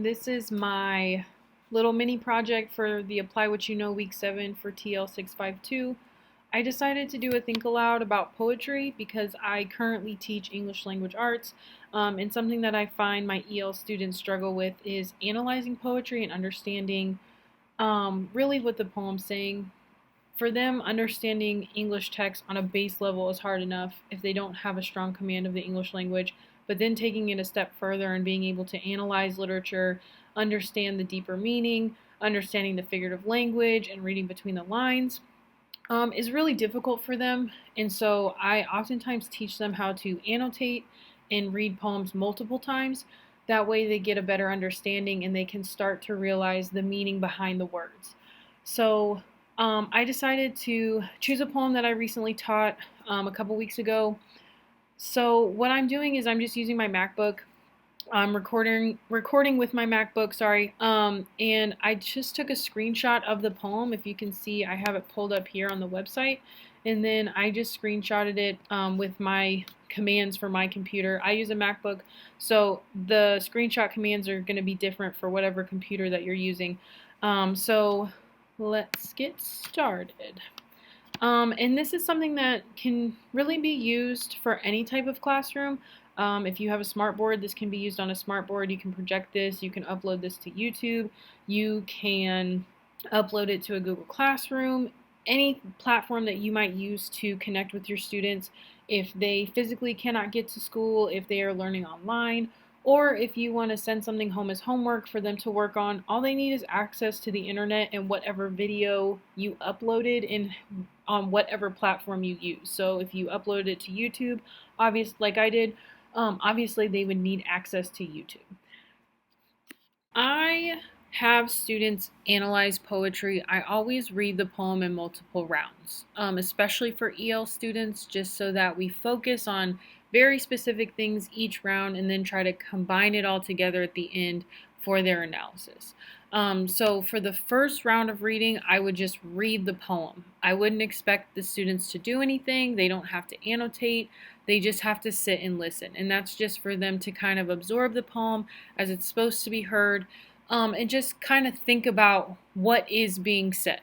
This is my little mini project for the Apply What You Know Week 7 for TL 652. I decided to do a think aloud about poetry because I currently teach English language arts, and something that I find my EL students struggle with is analyzing poetry and understanding really what the poem's saying. For them, understanding English text on a base level is hard enough if they don't have a strong command of the English language, but then taking it a step further and being able to analyze literature, understand the deeper meaning, understanding the figurative language, and reading between the lines is really difficult for them. And so I oftentimes teach them how to annotate and read poems multiple times. That way they get a better understanding and they can start to realize the meaning behind the words. So I decided to choose a poem that I recently taught a couple weeks ago. So what I'm doing is I'm just using my MacBook. I'm recording with my MacBook, sorry. And I just took a screenshot of the poem. If you can see, I have it pulled up here on the website. And then I just screenshotted it with my commands for my computer. I use a MacBook, so the screenshot commands are going to be different for whatever computer that you're using. So let's get started. And this is something that can really be used for any type of classroom. If you have a smart board, this can be used on a smart board. You can project this, you can upload this to YouTube, you can upload it to a Google Classroom, any platform that you might use to connect with your students if they physically cannot get to school, if they are learning online, or if you want to send something home as homework for them to work on. All they need is access to the internet and whatever video you uploaded in on whatever platform you use. So if you upload it to YouTube, like I did, obviously they would need access to YouTube. I have students analyze poetry. I always read the poem in multiple rounds, especially for EL students, just so that we focus on very specific things each round and then try to combine it all together at the end for their analysis. So for the first round of reading, I would just read the poem. I wouldn't expect the students to do anything. They don't have to annotate. They just have to sit and listen. And that's just for them to kind of absorb the poem as it's supposed to be heard, and just kind of think about what is being said.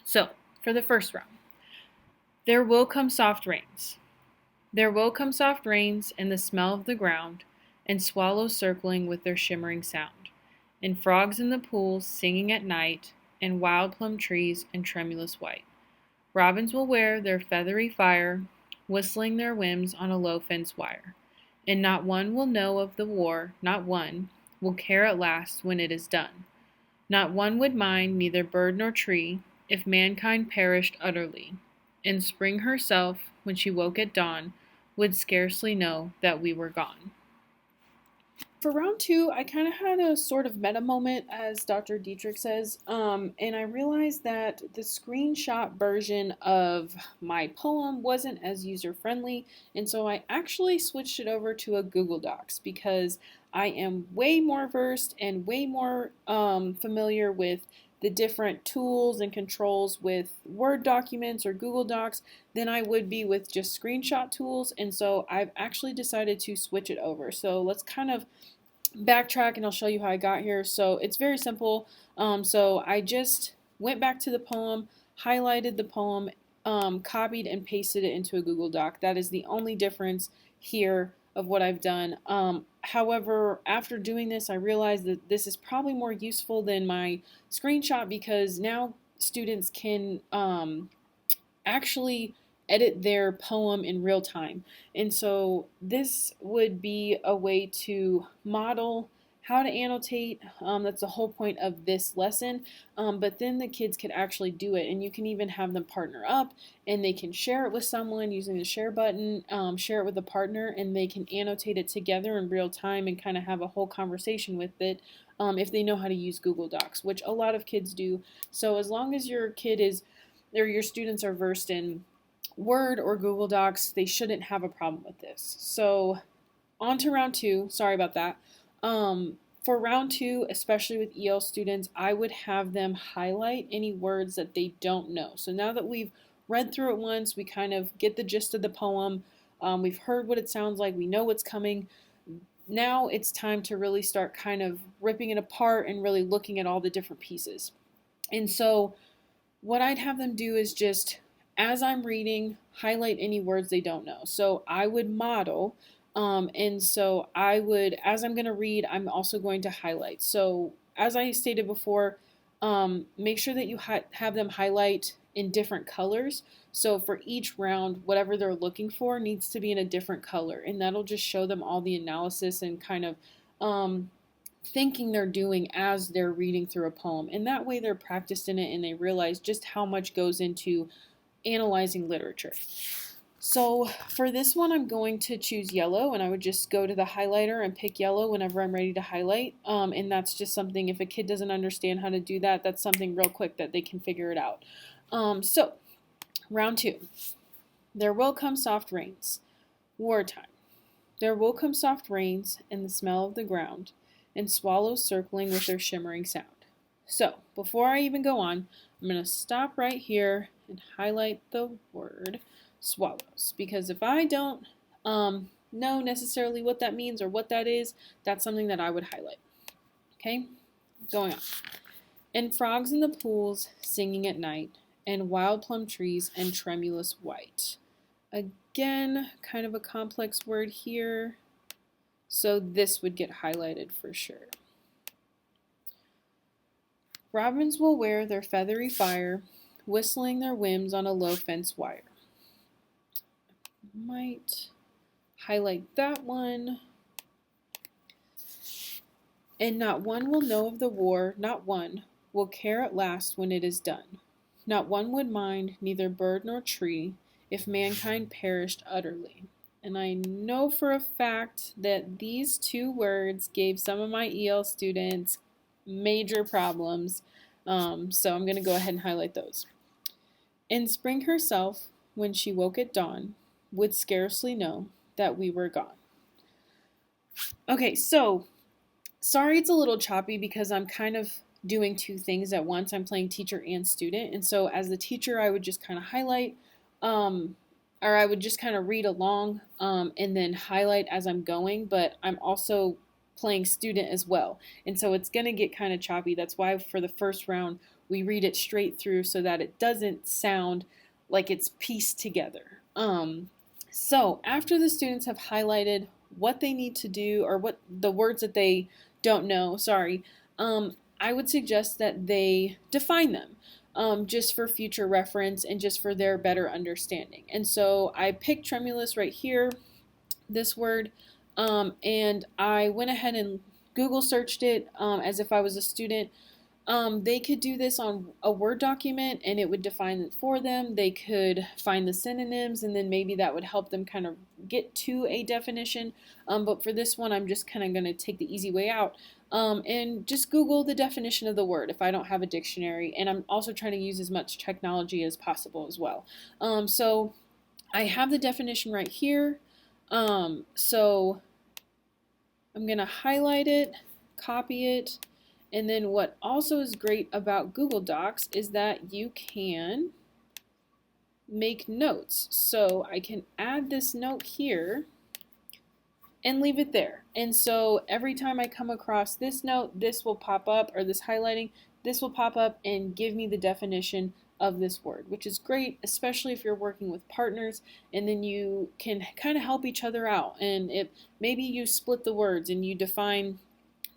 So for the first round, there will come soft rains. There will come soft rains and the smell of the ground, and swallows circling with their shimmering sound, and frogs in the pools singing at night, and wild plum trees and tremulous white. Robins will wear their feathery fire, whistling their whims on a low fence wire, and not one will know of the war, not one will care at last when it is done. Not one would mind neither bird nor tree if mankind perished utterly, and spring herself, when she woke at dawn, would scarcely know that we were gone. For round two, I kind of had a sort of meta moment, as Dr. Dietrich says, and I realized that the screenshot version of my poem wasn't as user friendly, and so I actually switched it over to a Google Docs because I am way more versed and way more familiar with the different tools and controls with Word documents or Google Docs than I would be with just screenshot tools, and so I've actually decided to switch it over. So let's kind of backtrack and I'll show you how I got here. So it's very simple. So I just went back to the poem, highlighted the poem, copied and pasted it into a Google Doc. That is the only difference here of what I've done. However, after doing this, I realized that this is probably more useful than my screenshot because now students can actually edit their poem in real time. And so this would be a way to model how to annotate. That's the whole point of this lesson. But then the kids could actually do it, and you can even have them partner up and they can share it with someone using the share button, share it with a partner, and they can annotate it together in real time and kind of have a whole conversation with it if they know how to use Google Docs, which a lot of kids do. So as long as your kid is, or your students are versed in Word or Google Docs, they shouldn't have a problem with this. So on to round two. Sorry about that. For round two, especially with EL students, I would have them highlight any words that they don't know. So now that we've read through it once, we kind of get the gist of the poem. We've heard what it sounds like. We know what's coming. now it's time to really start kind of ripping it apart and really looking at all the different pieces. And so what I'd have them do is just, as I'm reading, highlight any words they don't know. So I would model, and so I would, as I'm going to read, I'm also going to highlight. So as I stated before, make sure that you have them highlight in different colors. So for each round, whatever they're looking for needs to be in a different color, and that'll just show them all the analysis and kind of thinking they're doing as they're reading through a poem. And that way they're practiced in it and they realize just how much goes into analyzing literature. So for this one, I'm going to choose yellow, and I would just go to the highlighter and pick yellow whenever I'm ready to highlight. And that's just something, if a kid doesn't understand how to do that, that's something real quick that they can figure it out. So round 2. There will come soft rains. Wartime. There will come soft rains and the smell of the ground, and swallows circling with their shimmering sound. So, before I even go on, I'm going to stop right here and highlight the word swallows, because if I don't know necessarily what that means or what that is, that's something that I would highlight. Okay, going on. And frogs in the pools singing at night, and wild plum trees and tremulous white. Again, kind of a complex word here, so this would get highlighted for sure. Robins will wear their feathery fire, whistling their whims on a low fence wire. Might highlight that one. And not one will know of the war, not one will care at last when it is done. Not one would mind, neither bird nor tree, if mankind perished utterly. And I know for a fact that these 2 words gave some of my EL students major problems. So I'm going to go ahead and highlight those. And spring herself, when she woke at dawn, would scarcely know that we were gone. Okay, so sorry it's a little choppy because I'm kind of doing 2 things at once. I'm playing teacher and student. And so as the teacher, I would just kind of highlight, or I would just kind of read along and then highlight as I'm going, but I'm also playing student as well. And so it's going to get kind of choppy. That's why for the first round, we read it straight through so that it doesn't sound like it's pieced together. So after the students have highlighted what they need to do, or what the words that they don't know, I would suggest that they define them. Just for future reference and just for their better understanding. And so I picked tremulous right here, this word, and I went ahead and Google searched it as if I was a student. They could do this on a Word document and it would define it for them. They could find the synonyms and then maybe that would help them kind of get to a definition. But for this one, I'm just kind of going to take the easy way out and just Google the definition of the word if I don't have a dictionary. And I'm also trying to use as much technology as possible as well. So I have the definition right here. So I'm going to highlight it, copy it. And then what also is great about Google Docs is that you can make notes. So I can add this note here and leave it there. And so every time I come across this note, this will pop up, or this highlighting, this will pop up and give me the definition of this word, which is great, especially if you're working with partners, and then you can kind of help each other out. And if maybe you split the words and you define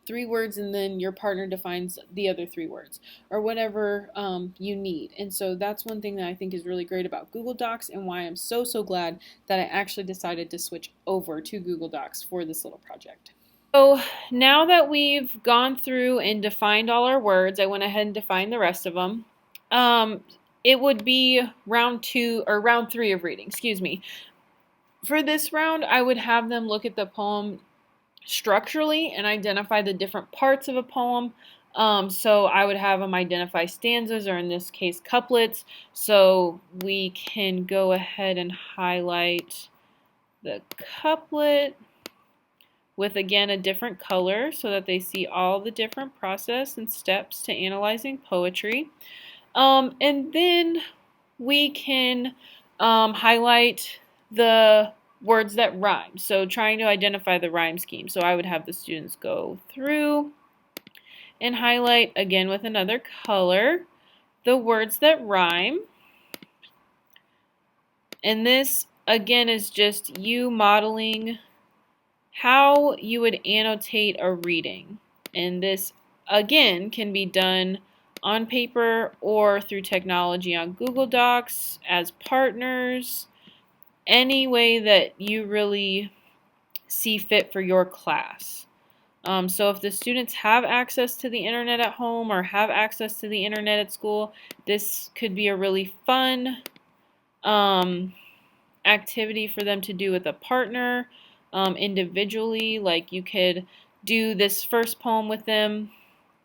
3 words and then your partner defines the other 3 words, or whatever you need. And so that's one thing that I think is really great about Google Docs and why I'm so glad that I actually decided to switch over to Google Docs for this little project. So now that we've gone through and defined all our words, I went ahead and defined the rest of them. It would be round 2 or round 3 of reading, excuse me. For this round, I would have them look at the poem structurally and identify the different parts of a poem. So I would have them identify stanzas, or in this case couplets. So we can go ahead and highlight the couplet with, again, a different color so that they see all the different process and steps to analyzing poetry. And then we can highlight the words that rhyme. So trying to identify the rhyme scheme. So I would have the students go through and highlight again with another color the words that rhyme. And this again is just you modeling how you would annotate a reading. And this again can be done on paper or through technology on Google Docs as partners, any way that you really see fit for your class. So if the students have access to the internet at home or have access to the internet at school, this could be a really fun activity for them to do with a partner individually. Like you could do this first poem with them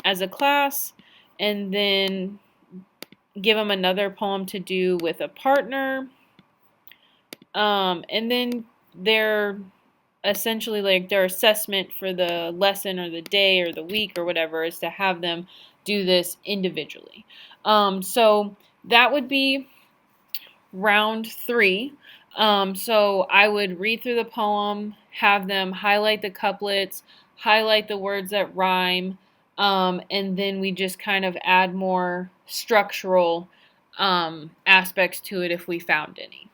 as a class and then give them another poem to do with a partner. And then their essentially like their assessment for the lesson or the day or the week or whatever is to have them do this individually. So that would be round 3. So I would read through the poem, have them highlight the couplets, highlight the words that rhyme, and then we just kind of add more structural aspects to it if we found any.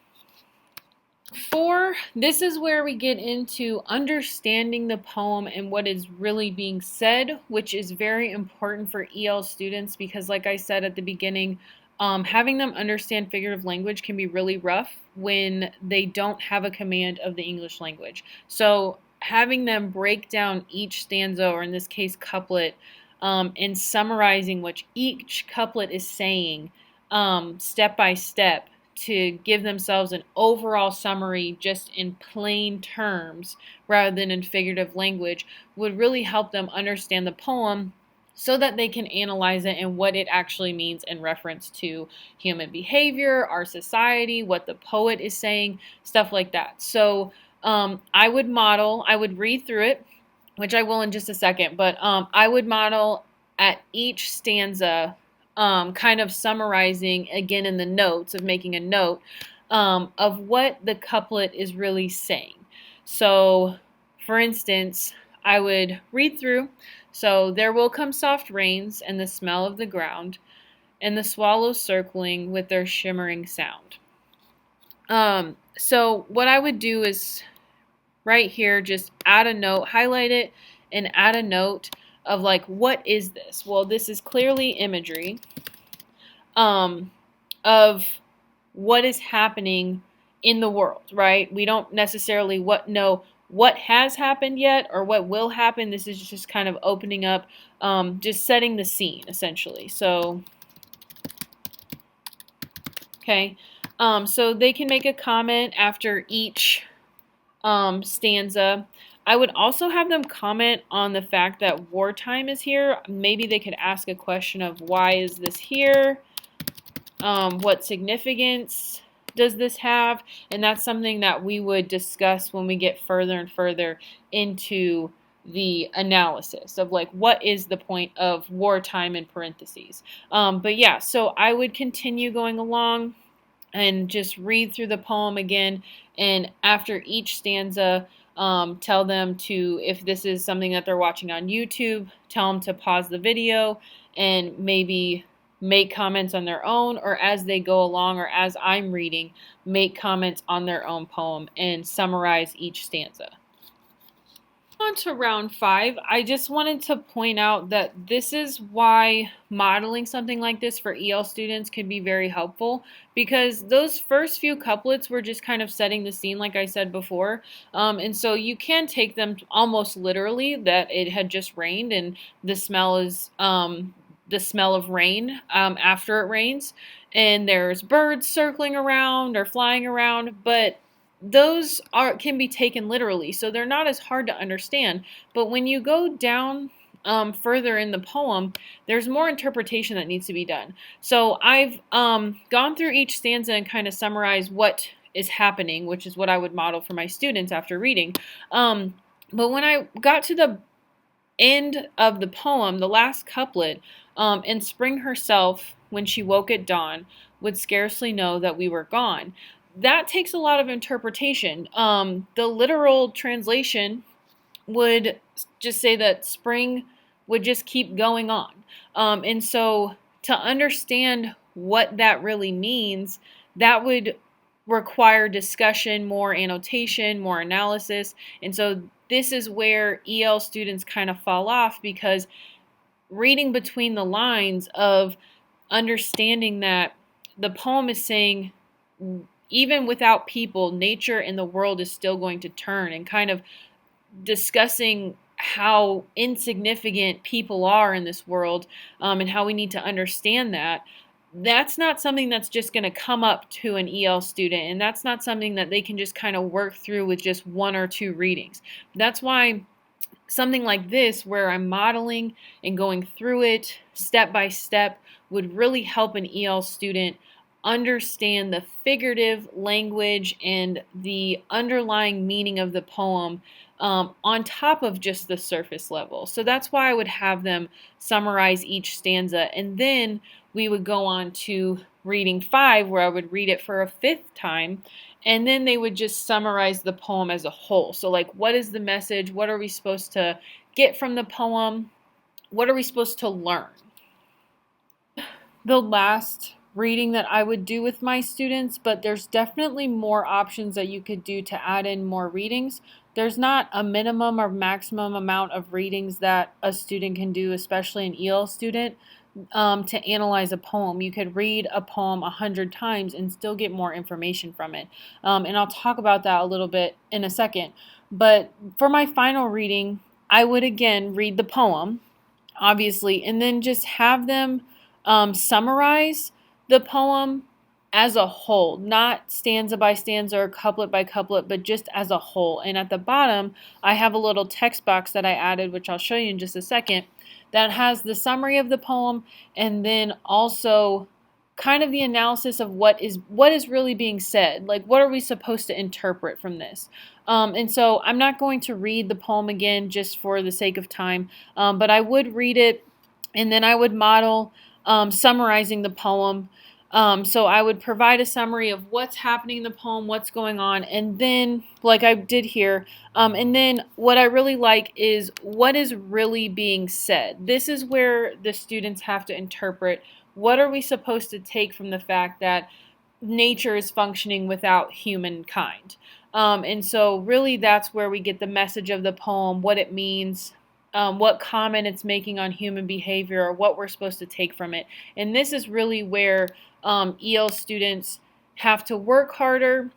4, this is where we get into understanding the poem and what is really being said, which is very important for EL students because, like I said at the beginning, having them understand figurative language can be really rough when they don't have a command of the English language. So having them break down each stanza, or in this case couplet, and summarizing what each couplet is saying step by step to give themselves an overall summary just in plain terms rather than in figurative language would really help them understand the poem so that they can analyze it and what it actually means in reference to human behavior, our society, what the poet is saying, stuff like that. So I would read through it, which I will in just a second, but I would model at each stanza kind of summarizing again in the notes of making a note of what the couplet is really saying. So, for instance, I would read through, so there will come soft rains and the smell of the ground and the swallows circling with their shimmering sound. So what I would do is right here, just add a note, highlight it, and add a note of like, what is this? Well, this is clearly imagery of what is happening in the world, right? We don't necessarily know what has happened yet or what will happen. This is just kind of opening up, just setting the scene, essentially. So, okay. So they can make a comment after each stanza. I would also have them comment on the fact that wartime is here. Maybe they could ask a question of why is this here? What significance does this have? And that's something that we would discuss when we get further and further into the analysis of like what is the point of wartime in parentheses. But yeah, so I would continue going along and just read through the poem again, and after each stanza tell them to, if this is something that they're watching on YouTube, tell them to pause the video and maybe make comments on their own, or as they go along or as I'm reading, make comments on their own poem and summarize each stanza. On to round 5, I just wanted to point out that this is why modeling something like this for EL students can be very helpful, because those first few couplets were just kind of setting the scene, like I said before, and so you can take them almost literally that it had just rained and the smell is the smell of rain after it rains, and there's birds circling around or flying around, but those can be taken literally, so they're not as hard to understand. But when you go down further in the poem, there's more interpretation that needs to be done. So I've gone through each stanza and kind of summarized what is happening, which is what I would model for my students after reading. But when I got to the end of the poem, the last couplet, and spring herself, when she woke at dawn, would scarcely know that we were gone. that takes a lot of interpretation. The literal translation would just say that spring would just keep going on. And so to understand what that really means, that would require discussion, more annotation, more analysis. And so this is where EL students kind of fall off, because reading between the lines of understanding that the poem is saying even without people, nature and the world is still going to turn, and kind of discussing how insignificant people are in this world, and how we need to understand that. That's not something that's just going to come up to an EL student, and that's not something that they can just kind of work through with just one or two readings. That's why something like this, where I'm modeling and going through it step by step, would really help an EL student understand the figurative language and the underlying meaning of the poem, on top of just the surface level. So that's why I would have them summarize each stanza, and then we would go on to reading 5, where I would read it for a 5th time, and then they would just summarize the poem as a whole. So, like, what is the message? What are we supposed to get from the poem? What are we supposed to learn? The last reading that I would do with my students, but there's definitely more options that you could do to add in more readings. There's not a minimum or maximum amount of readings that a student can do, especially an EL student, to analyze a poem. You could read a poem 100 times and still get more information from it. And I'll talk about that a little bit in a second. But for my final reading, I would again read the poem, obviously, and then just have them summarize the poem as a whole, not stanza by stanza or couplet by couplet, but just as a whole. And at the bottom, I have a little text box that I added, which I'll show you in just a second, that has the summary of the poem, and then also kind of the analysis of what is really being said. Like, what are we supposed to interpret from this? And so I'm not going to read the poem again just for the sake of time, but I would read it, and then I would model summarizing the poem. So I would provide a summary of what's happening in the poem, what's going on, and then, like I did here, and then what I really like is what is really being said. This is where the students have to interpret what are we supposed to take from the fact that nature is functioning without humankind. And so really that's where we get the message of the poem, what it means, what comment it's making on human behavior, or what we're supposed to take from it. And this is really where EL students have to work harder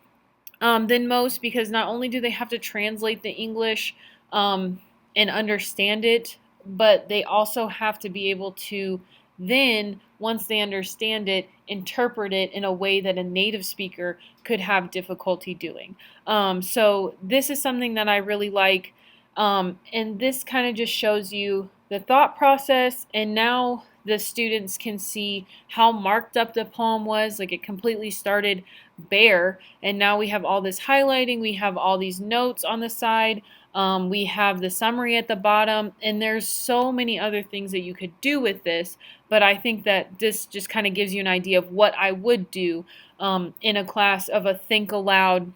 than most, because not only do they have to translate the English and understand it, but they also have to be able to then, once they understand it, interpret it in a way that a native speaker could have difficulty doing. So this is something that I really like. And this kind of just shows you the thought process, and now the students can see how marked up the poem was. Like, it completely started bare, and now we have all this highlighting, we have all these notes on the side, we have the summary at the bottom, and there's so many other things that you could do with this, but I think that this just kind of gives you an idea of what I would do in a class of a think aloud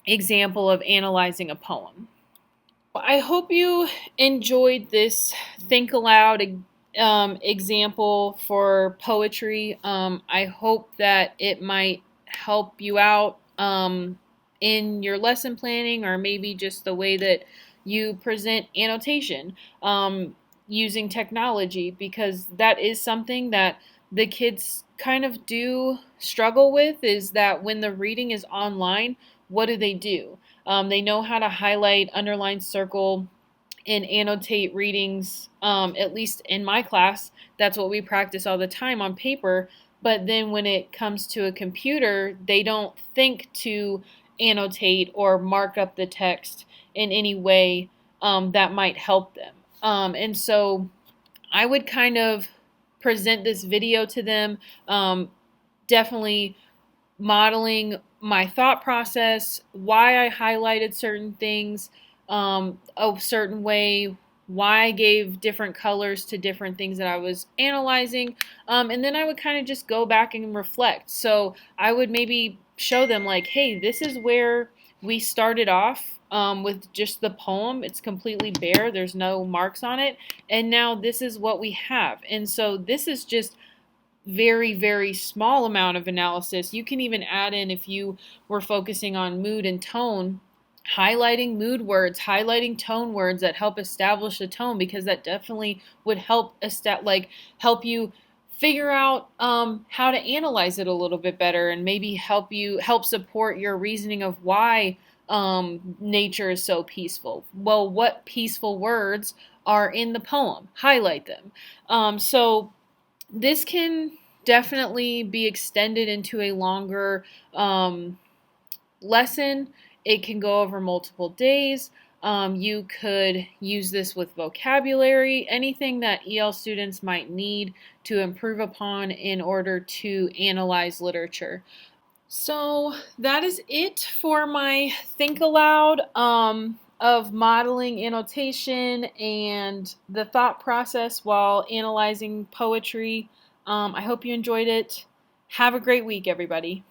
example of analyzing a poem. I hope you enjoyed this think aloud example for poetry. I hope that it might help you out in your lesson planning, or maybe just the way that you present annotation using technology, because that is something that the kids kind of do struggle with, is that when the reading is online, what do? They know how to highlight, underline, circle, and annotate readings. At least in my class, that's what we practice all the time on paper. But then when it comes to a computer, they don't think to annotate or mark up the text in any way that might help them. And so I would kind of present this video to them, definitely modeling my thought process, why I highlighted certain things a certain way, why I gave different colors to different things that I was analyzing, and then I would kind of just go back and reflect. So I would maybe show them like, hey, this is where we started off with just the poem. It's completely bare. There's no marks on it. And now this is what we have. And so this is just very, very small amount of analysis. You can even add in, if you were focusing on mood and tone, highlighting mood words, highlighting tone words that help establish a tone, because that definitely would help you figure out how to analyze it a little bit better, and maybe help support your reasoning of why nature is so peaceful. Well, what peaceful words are in the poem? Highlight them. So this can definitely be extended into a longer lesson. It can go over multiple days. You could use this with vocabulary, anything that EL students might need to improve upon in order to analyze literature. So that is it for my think aloud of modeling annotation and the thought process while analyzing poetry. I hope you enjoyed it. Have a great week, everybody.